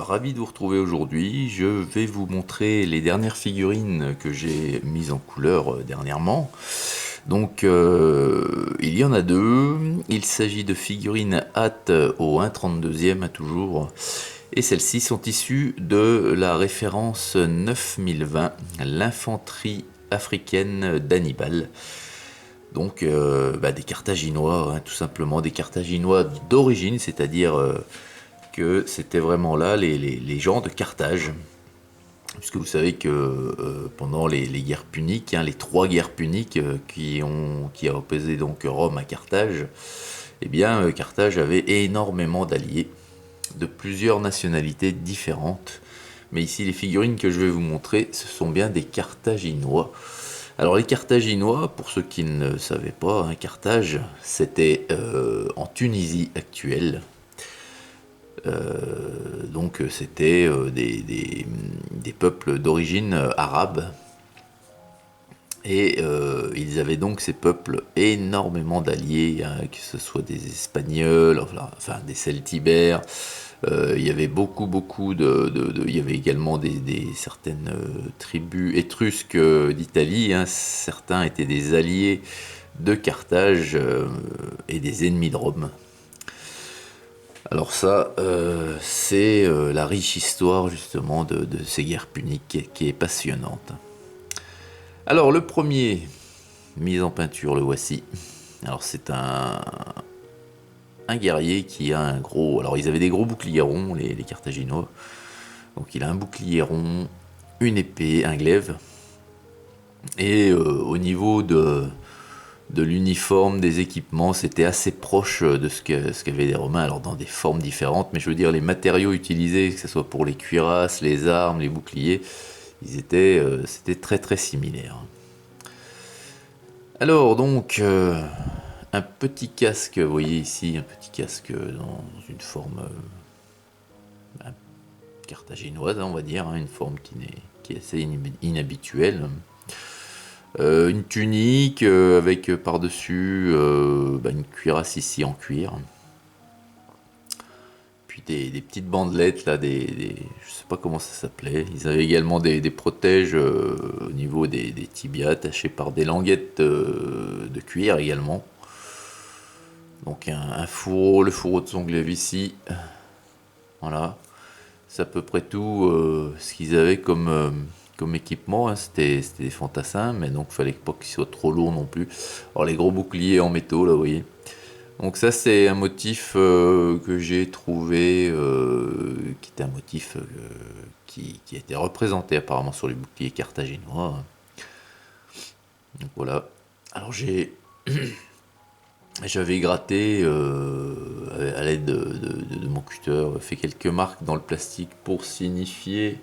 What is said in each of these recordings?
ravi de vous retrouver aujourd'hui. Je vais vous montrer les dernières figurines que j'ai mises en couleur dernièrement. Donc il y en a deux. Il s'agit de figurines hâte au 1/32e toujours. Et celles-ci sont issues de la référence 9020, l'infanterie africaine d'Hannibal. Donc des Carthaginois, hein, tout simplement des Carthaginois d'origine, c'est-à-dire que c'était vraiment là les gens de Carthage. Puisque vous savez que pendant les guerres puniques, hein, les trois guerres puniques qui a opposé donc Rome à Carthage, eh bien Carthage avait énormément d'alliés de plusieurs nationalités différentes. Mais ici, les figurines que je vais vous montrer, ce sont bien des Carthaginois. Alors les Carthaginois, pour ceux qui ne le savaient pas, hein, Carthage, c'était en Tunisie actuelle. Donc c'était des peuples d'origine arabe. Et ils avaient donc ces peuples énormément d'alliés, hein, que ce soit des Espagnols, enfin des Celtibères. Il y avait beaucoup il y avait également certaines tribus étrusques d'Italie, hein. Certains étaient des alliés de Carthage et des ennemis de Rome. Alors ça, c'est la riche histoire justement de ces guerres puniques qui est passionnante. Alors le premier, mis en peinture, le voici. Alors c'est un guerrier qui a un gros... Alors ils avaient des gros boucliers ronds, les Carthaginois. Donc il a un bouclier rond, une épée, un glaive. Et au niveau de l'uniforme, des équipements, c'était assez proche de ce qu'avaient les Romains, alors dans des formes différentes, mais je veux dire les matériaux utilisés, que ce soit pour les cuirasses, les armes, les boucliers, c'était très très similaire. Alors donc, un petit casque, vous voyez ici, un petit casque dans une forme carthaginoise, on va dire, hein, une forme qui est assez inhabituelle. Une tunique avec par-dessus une cuirasse ici en cuir. Puis des petites bandelettes là, je sais pas comment ça s'appelait. Ils avaient également des protèges au niveau des tibias attachés par des languettes de cuir également. Donc un fourreau, le fourreau de son glaive ici. Voilà. C'est à peu près tout ce qu'ils avaient comme équipement, hein. C'était des fantassins, mais donc il fallait pas qu'ils soient trop lourds non plus. Alors les gros boucliers en métaux là, vous voyez. Donc ça c'est un motif que j'ai trouvé, qui était un motif qui a été représenté apparemment sur les boucliers carthaginois. Donc voilà. Alors j'avais gratté à l'aide de mon cutter, fait quelques marques dans le plastique pour signifier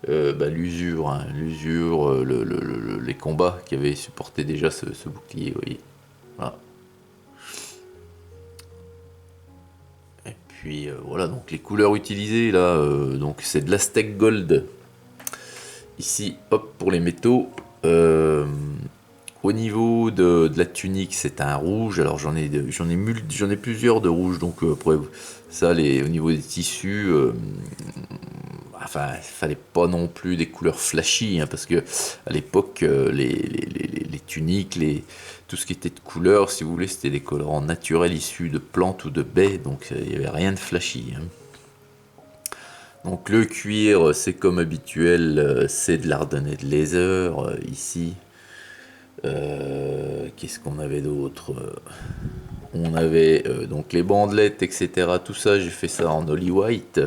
l'usure, hein, les combats qui avaient supporté déjà ce bouclier, vous voyez. Voilà. Et puis voilà, donc les couleurs utilisées là, donc c'est de l'Aztec Gold. Ici, hop, pour les métaux. Au niveau de la tunique, c'est un rouge. Alors j'en ai plusieurs de rouge. Donc après ça, au niveau des tissus, il fallait pas non plus des couleurs flashy, hein, parce que à l'époque, les tuniques, tout ce qui était de couleur, si vous voulez, c'était des colorants naturels issus de plantes ou de baies. Donc il n'y avait rien de flashy, hein. Donc le cuir, c'est comme habituel, c'est de l'Ardennais de Leather ici. Qu'est-ce qu'on avait d'autre? On avait donc les bandelettes, etc. Tout ça, j'ai fait ça en Holly White.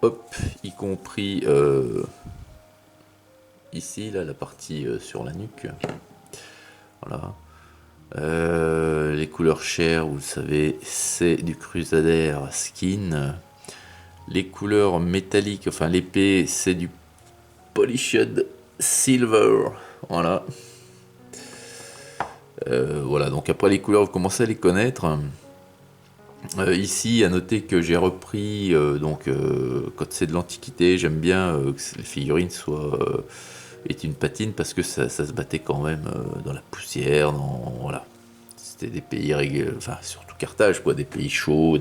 Hop, y compris ici, là, la partie sur la nuque. Voilà. Les couleurs chères, vous le savez, c'est du Crusader Skin. Les couleurs métalliques, enfin l'épée, c'est du Polished Silver. Voilà. Voilà, donc après les couleurs, vous commencez à les connaître. Ici, à noter que j'ai repris, quand c'est de l'Antiquité, j'aime bien que les figurines aient une patine parce que ça se battait quand même dans la poussière, voilà. C'était des pays, enfin surtout Carthage, quoi, des pays chauds,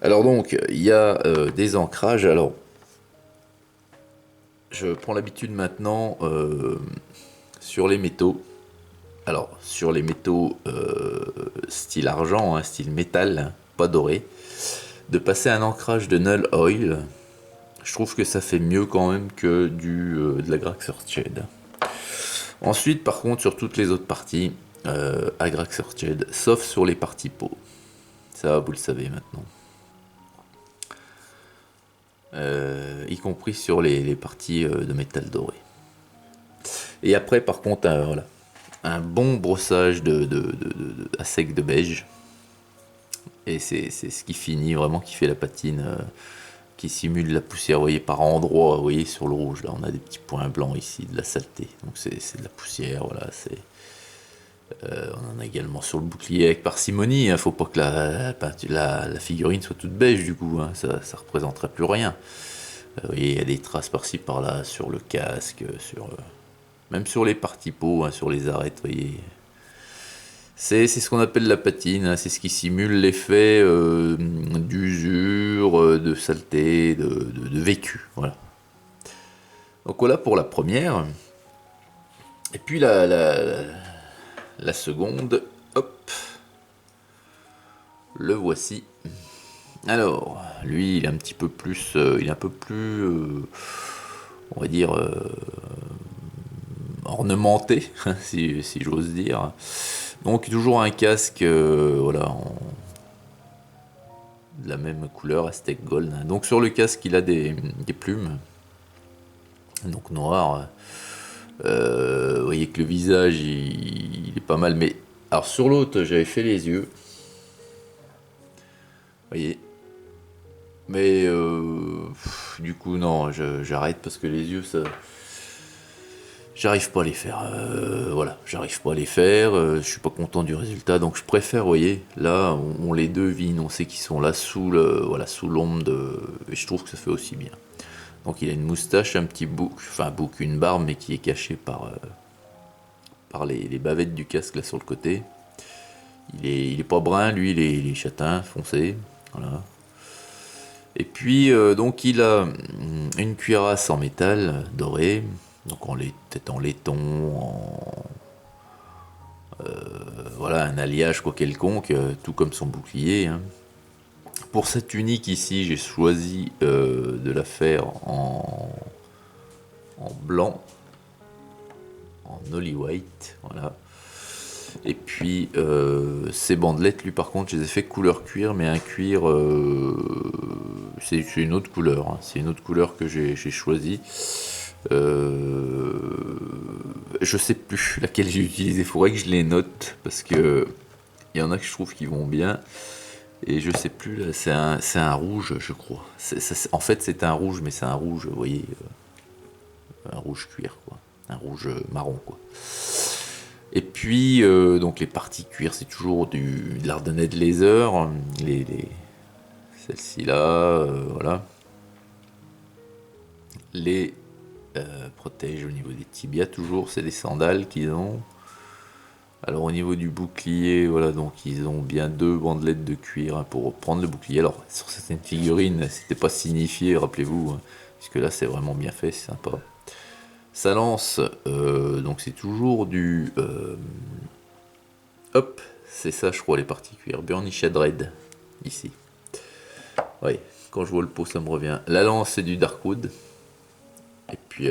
Alors donc, il y a des ancrages. Alors, je prends l'habitude maintenant sur les métaux. Alors, sur les métaux style argent, hein, style métal, hein, pas doré, de passer un ancrage de null oil. Je trouve que ça fait mieux quand même que de la Graxer-Shade. Ensuite, par contre, sur toutes les autres parties, à Graxer-Shade, sauf sur les parties peau. Ça, vous le savez maintenant. Y compris sur les parties de métal doré. Et après, par contre, voilà, un bon brossage à sec de beige. Et c'est ce qui finit vraiment, qui fait la patine, qui simule la poussière, vous voyez, par endroits, vous voyez, sur le rouge, là, on a des petits points blancs ici, de la saleté. Donc c'est de la poussière, voilà, on en a également sur le bouclier avec parcimonie, hein, faut pas que la figurine soit toute beige, du coup, hein, ça représenterait plus rien. Vous voyez, il y a des traces par-ci, par-là, sur le casque, même sur les parties peau, hein, sur les arêtes, vous voyez. C'est ce qu'on appelle la patine, hein, c'est ce qui simule l'effet d'usure, de saleté, de vécu. Voilà. Donc voilà pour la première. Et puis la seconde, hop, le voici. Alors, lui, il est un petit peu plus, il est un peu plus, on va dire, ornementé, si j'ose dire. Donc toujours un casque, voilà, de la même couleur, Aztec Gold. Donc sur le casque, il a des plumes, donc noir. Vous voyez que le visage, il est pas mal. Mais alors sur l'autre, j'avais fait les yeux. Vous voyez. Mais du coup, non, j'arrête parce que les yeux, ça, j'arrive pas à les faire. Voilà, j'arrive pas à les faire. Je suis pas content du résultat, donc je préfère, vous voyez, là, on les devine, on sait qu'ils sont là sous voilà, sous l'ombre de. Et je trouve que ça fait aussi bien. Donc il a une moustache, un petit bouc, enfin bouc, une barbe, mais qui est cachée par les bavettes du casque là sur le côté. Il est pas brun, lui, il est châtain, foncé. Voilà. Et puis, donc, il a une cuirasse en métal doré, donc peut-être en laiton, voilà, un alliage quoi quelconque, tout comme son bouclier. Hein. Pour cette tunique ici, j'ai choisi de la faire en blanc, en Holly White, voilà. Et puis ces bandelettes, lui par contre, je les ai fait couleur cuir, mais un cuir, c'est une autre couleur, hein. C'est une autre couleur que j'ai choisi. Je sais plus laquelle j'ai utilisé, il faudrait que je les note, parce que il y en a que je trouve qui vont bien. Et je sais plus, là, c'est un rouge, je crois. En fait, c'est un rouge, mais c'est un rouge, vous voyez, un rouge cuir, quoi. Un rouge marron, quoi. Et puis, donc les parties cuir, c'est toujours de l'Ardennais Laser, celle-ci là, voilà. Les protège au niveau des tibias, toujours, c'est des sandales qu'ils ont. Alors au niveau du bouclier, voilà, donc ils ont bien deux bandelettes de cuir, hein, pour prendre le bouclier. Alors sur certaines figurines, c'était pas signifié, rappelez-vous, hein, puisque là c'est vraiment bien fait, c'est sympa. Ça lance, donc c'est toujours du... hop, c'est ça je crois les parties cuir. Burnished Red, ici. Oui, quand je vois le pot ça me revient. La lance c'est du Darkwood. Et puis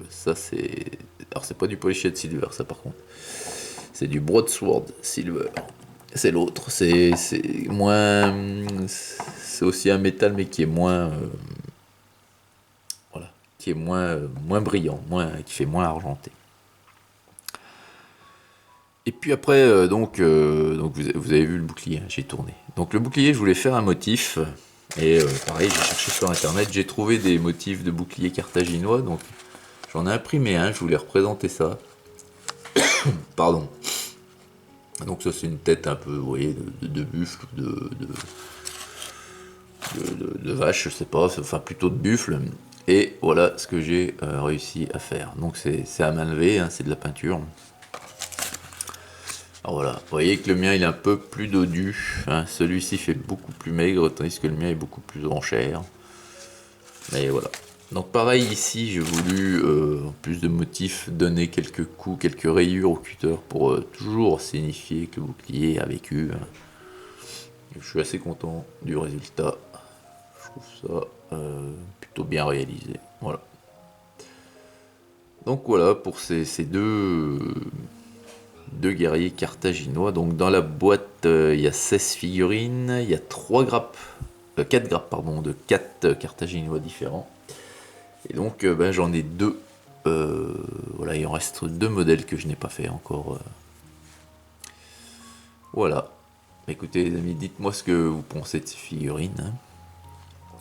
ça c'est... Alors c'est pas du Polished Silver ça par contre. C'est du Broadsword Silver. C'est l'autre, c'est moins... C'est aussi un métal mais qui est moins... voilà, qui est moins brillant, qui fait moins argenté. Et puis après, donc vous avez vu le bouclier, hein, j'ai tourné. Donc le bouclier, je voulais faire un motif. Et pareil, j'ai cherché sur internet, j'ai trouvé des motifs de bouclier carthaginois. Donc j'en ai imprimé un, je voulais représenter ça. Pardon. Donc ça c'est une tête un peu, vous voyez, de buffle, de vache, je sais pas, enfin plutôt de buffle. Et voilà ce que j'ai réussi à faire. Donc c'est à main levée, hein, c'est de la peinture. Alors voilà, vous voyez que le mien il est un peu plus dodu, hein. Celui-ci fait beaucoup plus maigre, tandis que le mien est beaucoup plus en chair. Mais voilà. Donc pareil ici, j'ai voulu, en plus de motifs, donner quelques coups, quelques rayures au cutter pour toujours signifier que le bouclier a vécu, hein. Et je suis assez content du résultat. Je trouve ça plutôt bien réalisé. Voilà. Donc voilà pour ces deux guerriers carthaginois. Donc dans la boîte, il y a 16 figurines, il y a 3 grappes, 4 grappes pardon, de 4 carthaginois différents. Et donc ben, j'en ai deux. Voilà, il en reste deux modèles que je n'ai pas fait encore. Voilà. Écoutez les amis, dites-moi ce que vous pensez de ces figurines, hein.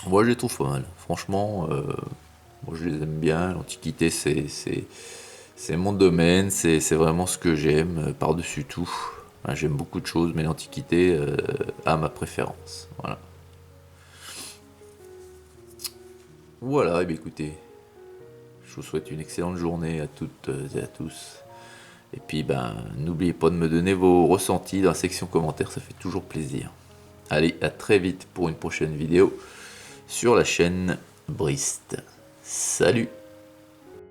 Moi je les trouve pas mal. Franchement, moi je les aime bien. L'Antiquité c'est mon domaine, c'est vraiment ce que j'aime par-dessus tout. Enfin, j'aime beaucoup de choses, mais l'Antiquité a ma préférence. Voilà. Voilà, et bien écoutez, je vous souhaite une excellente journée à toutes et à tous. Et puis ben n'oubliez pas de me donner vos ressentis dans la section commentaires, ça fait toujours plaisir. Allez, à très vite pour une prochaine vidéo sur la chaîne Brist. Salut!